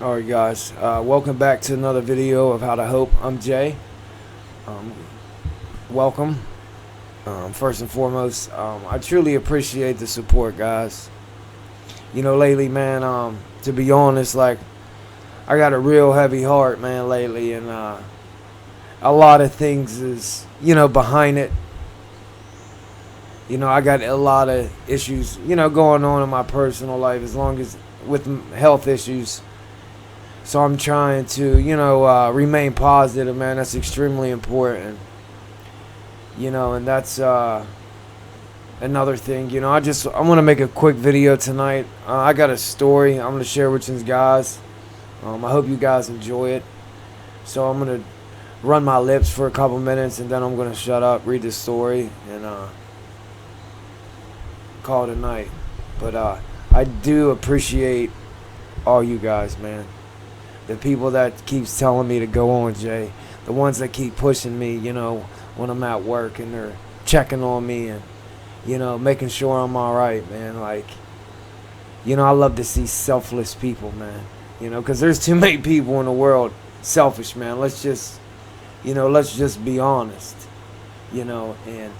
Alright guys, welcome back to another video of How to Hope. I'm Jay. Welcome. First and foremost, I truly appreciate the support, guys. You know, lately, man, to be honest, like, I got a real heavy heart, man, lately, and a lot of things is, behind it. I got a lot of issues, going on in my personal life, as long as with health issues. So I'm trying to, remain positive, man. That's extremely important. And that's another thing. I want to make a quick video tonight. I got a story I'm going to share with you guys. I hope you guys enjoy it. So I'm going to run my lips for a couple minutes, and then I'm going to shut up, read the story, and call it a night. But I do appreciate all you guys, man. The people that keeps telling me to go on, Jay. The ones that keep pushing me, when I'm at work, and they're checking on me and, making sure I'm alright, man. Like, I love to see selfless people, man. Because there's too many people in the world selfish, man. Let's just be honest. And,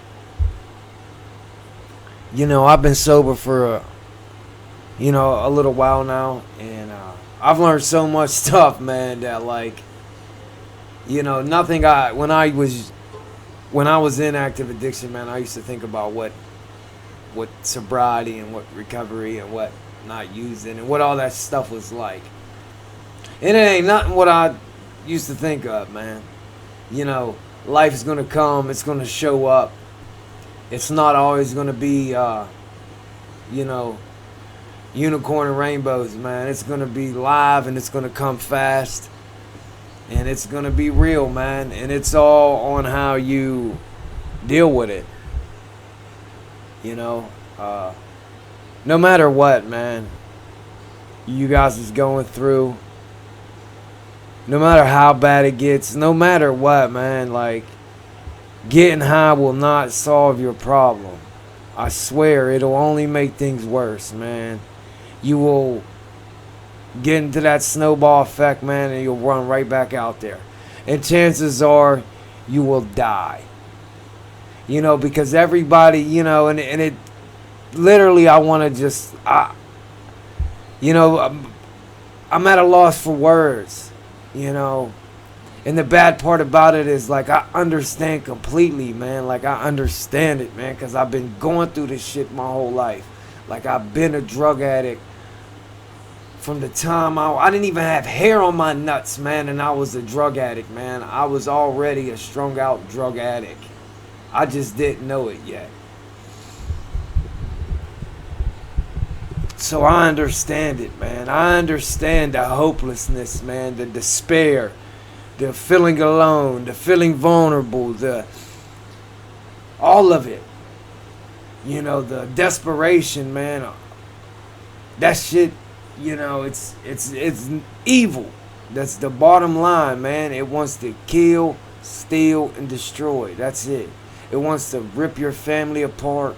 I've been sober for a little while now, and I've learned so much stuff, man, that, like, when I was in active addiction, man, I used to think about what sobriety and what recovery and what not using and what all that stuff was like. And it ain't nothing what I used to think of, man. Life is going to come, it's going to show up. It's not always going to be, unicorn and rainbows, man. It's going to be live, and it's going to come fast, and it's going to be real, man. And it's all on how you deal with it. No matter what, man, you guys is going through, no matter how bad it gets, no matter what, man, like, getting high will not solve your problem. I swear, it'll only make things worse, man. You will get into that snowball effect, man, and you'll run right back out there. And chances are you will die. Because everybody, and it literally, I want to just, I'm at a loss for words, And the bad part about it is, like, I understand completely, man. Like, I understand it, man, because I've been going through this shit my whole life. Like, I've been a drug addict from the time I didn't even have hair on my nuts, man, and I was a drug addict, man. I was already a strung out drug addict. I just didn't know it yet. So I understand it, man. I understand the hopelessness, man, the despair, the feeling alone, the feeling vulnerable, all of it. The desperation, man. That shit, it's evil. That's the bottom line, man. It wants to kill, steal, and destroy. That's it. It wants to rip your family apart.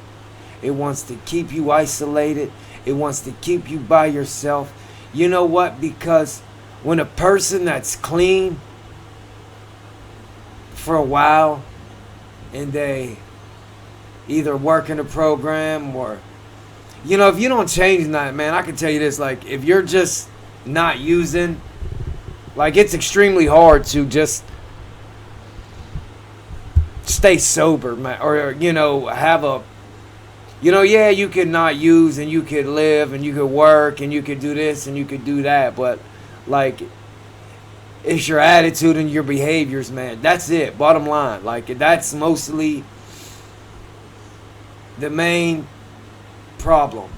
It wants to keep you isolated. It wants to keep you by yourself. You know what? Because when a person that's clean for a while, and they either work in a program or, if you don't change that, man, I can tell you this, like, if you're just not using, like, it's extremely hard to just stay sober, man, or, have a, yeah, you could not use, and you could live, and you could work, and you could do this, and you could do that, but, like, it's your attitude and your behaviors, man. That's it, bottom line. Like, that's mostly the main problem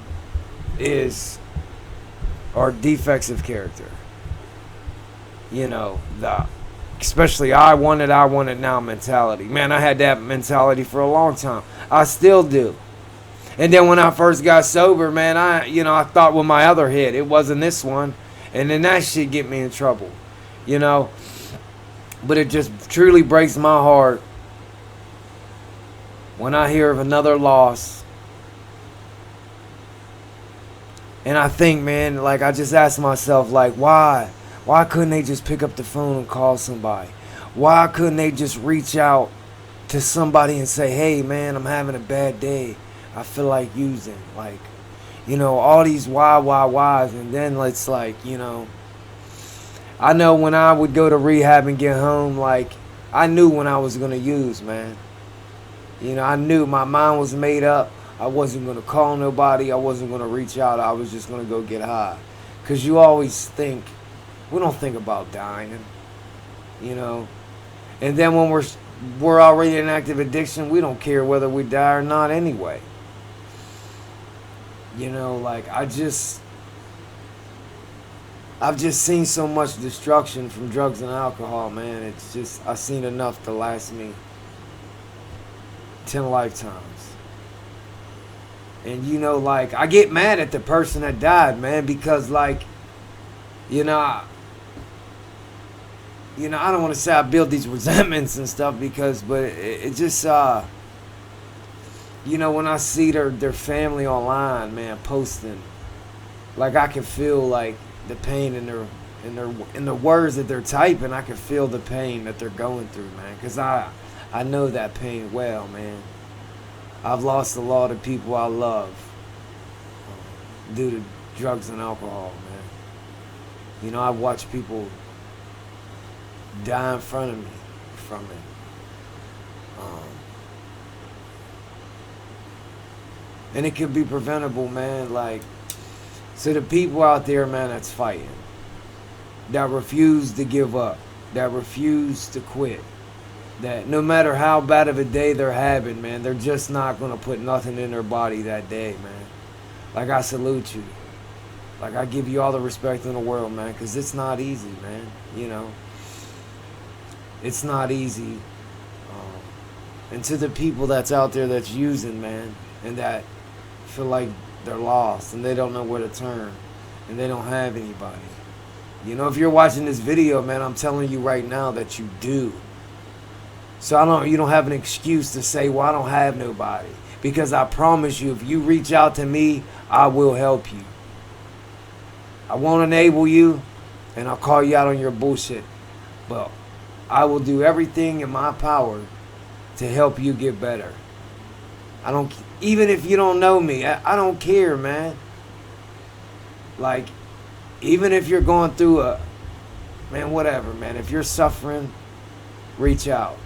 is our defects of character. Especially I want it now mentality. Man, I had that mentality for a long time. I still do. And then when I first got sober, man, I thought with my other head, it wasn't this one. And then that shit get me in trouble. But it just truly breaks my heart when I hear of another loss And I think, man, like, I just ask myself, like, why? Why couldn't they just pick up the phone and call somebody? Why couldn't they just reach out to somebody and say, hey man, I'm having a bad day, I feel like using, like, you know, all these whys, and then it's like, you know, I know when I would go to rehab and get home, like, I knew when I was going to use, man. You know, I knew my mind was made up. I wasn't going to call nobody. I wasn't going to reach out. I was just going to go get high. Because you always think, we don't think about dying, you know. And then when we're already in active addiction, we don't care whether we die or not anyway. You know, like, I've just seen so much destruction from drugs and alcohol, man. It's just, I've seen enough to last me 10 lifetimes. And, you know, like, I get mad at the person that died, man, because, like, you know, I don't want to say I build these resentments and stuff but it just, you know, when I see their family online, man, posting, like, I can feel, like, the pain in the words that they're typing. I can feel the pain that they're going through, man, because I know that pain well, man. I've lost a lot of people I love due to drugs and alcohol, man. You know, I've watched people die in front of me from it. And it could be preventable, man. Like, so the people out there, man, that's fighting, that refuse to give up, that refuse to quit, that no matter how bad of a day they're having, man, they're just not going to put nothing in their body that day, man. Like, I salute you. Like, I give you all the respect in the world, man, because it's not easy, man. You know, it's not easy. And to the people that's out there that's using, man, and that feel like they're lost and they don't know where to turn and they don't have anybody. You know, if you're watching this video, man, I'm telling you right now that you do. So you don't have an excuse to say, well, I don't have nobody. Because I promise you, if you reach out to me, I will help you. I won't enable you, and I'll call you out on your bullshit. But I will do everything in my power to help you get better. Even if you don't know me, I don't care, man. Like, even if you're going through man, whatever, man. If you're suffering, reach out.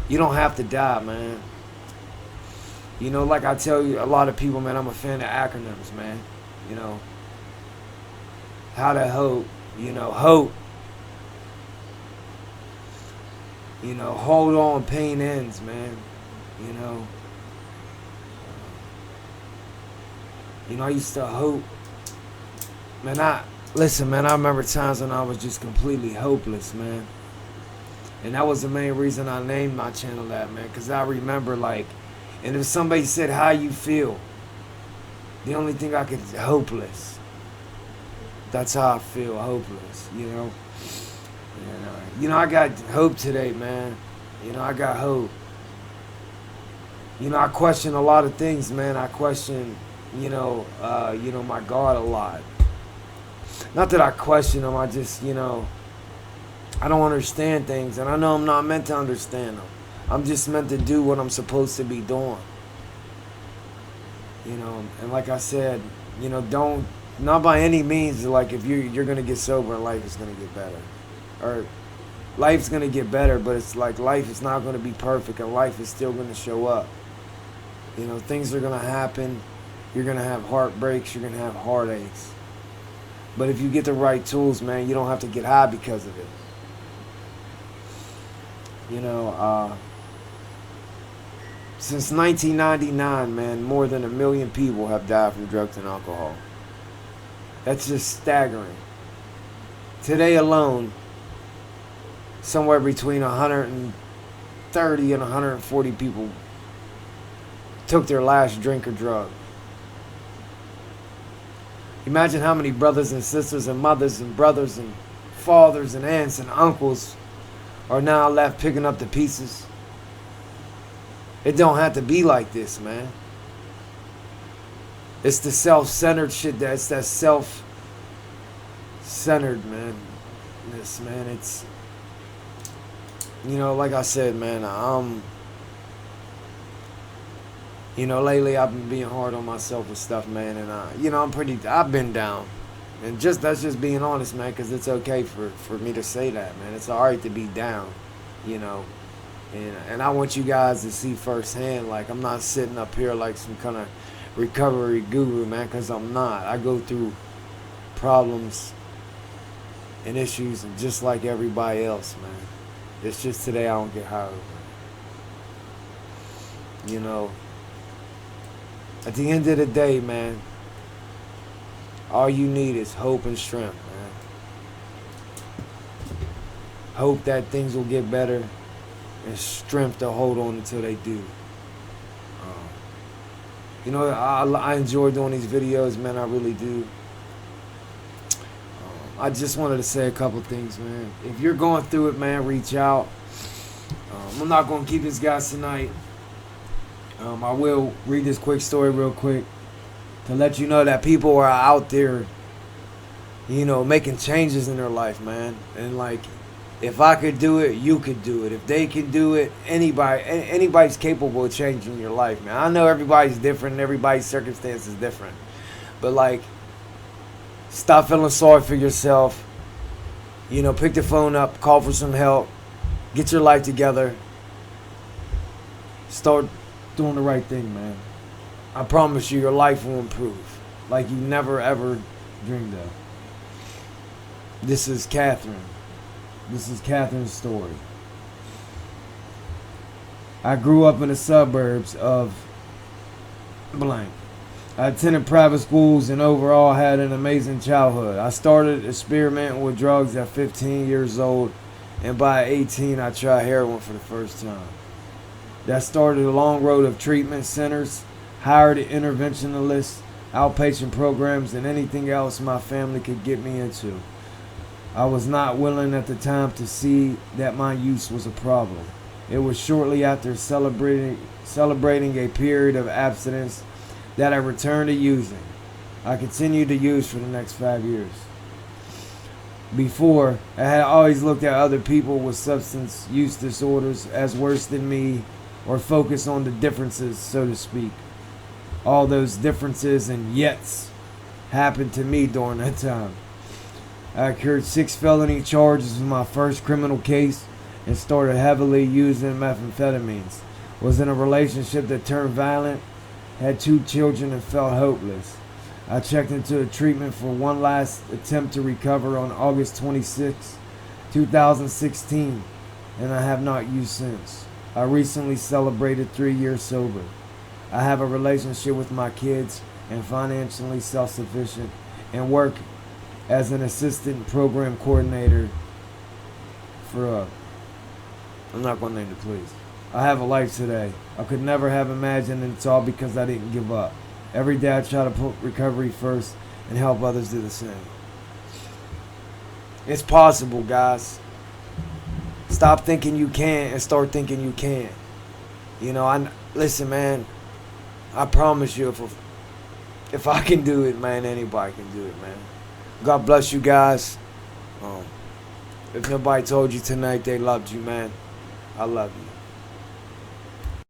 You don't have to die, man. You know, like I tell you, a lot of people, man, I'm a fan of acronyms, man. You know, how to hope, you know, hope. You know, hold on, pain ends, man. You know. I used to hope. Man, listen, man, I remember times when I was just completely hopeless, man. And that was the main reason I named my channel that, man. Because I remember, like, and if somebody said, how you feel? The only thing I could, hopeless. That's how I feel, hopeless, you know. And, I got hope today, man. I got hope. I question a lot of things, man. I question, my God a lot. Not that I question him, I just, I don't understand things, and I know I'm not meant to understand them. I'm just meant to do what I'm supposed to be doing. And like I said, not by any means, like, if you're going to get sober and life is going to get better. Or life's going to get better, but it's like life is not going to be perfect, and life is still going to show up. Things are going to happen. You're going to have heartbreaks. You're going to have heartaches. But if you get the right tools, man, you don't have to get high because of it. Since 1999, man, more than 1 million people have died from drugs and alcohol. That's just staggering. Today alone, somewhere between 130 and 140 people took their last drink or drug. Imagine how many brothers and sisters and mothers and brothers and fathers and aunts and uncles are now left picking up the pieces. It don't have to be like this, man. It's the self-centered shit, it's that centered, man. This, man, it's, like I said, man, lately I've been being hard on myself with stuff, man, and I've been down, and that's just being honest, man, because it's okay for me to say that, man. It's all right to be down, you know, and I want you guys to see firsthand, like, I'm not sitting up here like some kind of recovery guru, man, because I'm not. I go through problems and issues, and just like everybody else, man. It's just today I don't get high over it. At the end of the day, man, all you need is hope and strength, man. Hope that things will get better, and strength to hold on until they do. I enjoy doing these videos, man. I really do. I just wanted to say a couple things, man. If you're going through it, man, reach out. I'm not going to keep this guys tonight. I will read this quick story real quick to let you know that people are out there, making changes in their life, man. And like, if I could do it, you could do it. If they can do it, anybody's capable of changing your life, man. I know everybody's different and everybody's circumstance is different. But like, stop feeling sorry for yourself. Pick the phone up, call for some help, get your life together. Start doing the right thing, man. I promise you, your life will improve like you never ever dreamed of. This is Catherine. This is Catherine's story. I grew up in the suburbs of blank. I attended private schools and overall had an amazing childhood. I started experimenting with drugs at 15 years old, and by 18 I tried heroin for the first time. That started a long road of treatment centers, hired interventionalists, outpatient programs, and anything else my family could get me into. I was not willing at the time to see that my use was a problem. It was shortly after celebrating a period of abstinence that I returned to using. I continued to use for the next 5 years. Before, I had always looked at other people with substance use disorders as worse than me, or focused on the differences, so to speak. All those differences and yets happened to me during that time. I incurred 6 felony charges in my first criminal case and started heavily using methamphetamines. Was in a relationship that turned violent, had 2 children, and felt hopeless. I checked into a treatment for one last attempt to recover on August 26, 2016, and I have not used since. I recently celebrated 3 years sober. I have a relationship with my kids and financially self-sufficient, and work as an assistant program coordinator for I'm not going to name the police. I have a life today. I could never have imagined, and it's all because I didn't give up. Every day I try to put recovery first and help others do the same. It's possible, guys. Stop thinking you can't and start thinking you can. Listen, man. I promise you, if I can do it, man, anybody can do it, man. God bless you guys. If nobody told you tonight they loved you, man, I love you.